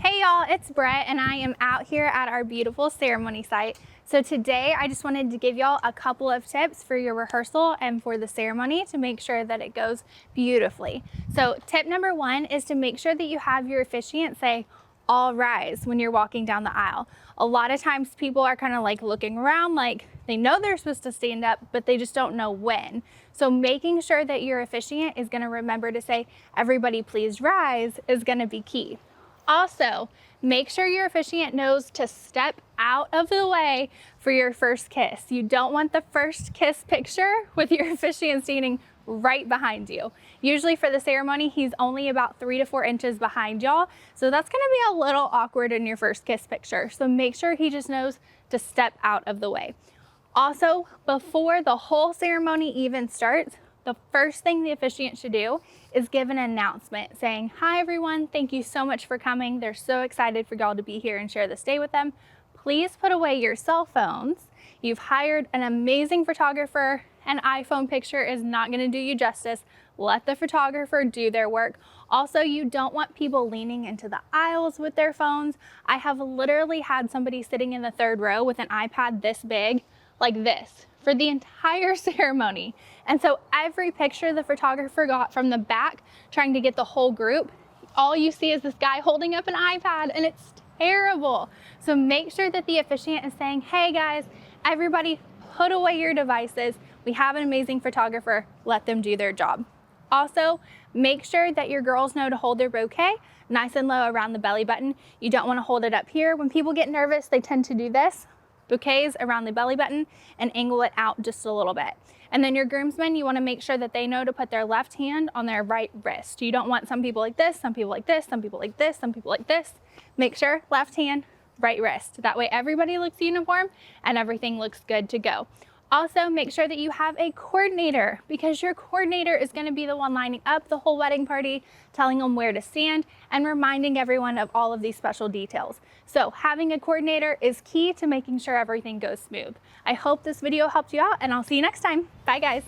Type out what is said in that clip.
Hey y'all, it's Brett and I am out here at our beautiful ceremony site. So today I just wanted to give y'all a couple of tips for your rehearsal and for the ceremony to make sure that it goes beautifully. So tip number one is to make sure that you have your officiant say, "All rise," when you're walking down the aisle. A lot of times people are kind of like looking around like they know they're supposed to stand up, but they just don't know when. So making sure that your officiant is going to remember to say, "Everybody please rise," is going to be key. Also, make sure your officiant knows to step out of the way for your first kiss. You don't want the first kiss picture with your officiant standing right behind you. Usually for the ceremony, he's only about 3 to 4 inches behind y'all. So that's gonna be a little awkward in your first kiss picture. So make sure he just knows to step out of the way. Also, before the whole ceremony even starts, the first thing the officiant should do is give an announcement saying, "Hi everyone, thank you so much for coming. They're so excited for y'all to be here and share this day with them. Please put away your cell phones. You've hired an amazing photographer. An iPhone picture is not gonna do you justice. Let the photographer do their work." Also, you don't want people leaning into the aisles with their phones. I have literally had somebody sitting in the third row with an iPad this big, like this, for the entire ceremony. And so every picture the photographer got from the back, trying to get the whole group, all you see is this guy holding up an iPad, and it's terrible. So make sure that the officiant is saying, "Hey guys, everybody put away your devices. We have an amazing photographer. Let them do their job." Also, make sure that your girls know to hold their bouquet nice and low around the belly button. You don't want to hold it up here. When people get nervous, they tend to do this. Bouquets around the belly button and angle it out just a little bit. And then your groomsmen, you want to make sure that they know to put their left hand on their right wrist. You don't want some people like this, some people like this, some people like this, some people like this. Make sure left hand, right wrist. That way everybody looks uniform and everything looks good to go. Also, make sure that you have a coordinator, because your coordinator is going to be the one lining up the whole wedding party, telling them where to stand, and reminding everyone of all of these special details. So having a coordinator is key to making sure everything goes smooth. I hope this video helped you out, and I'll see you next time. Bye guys.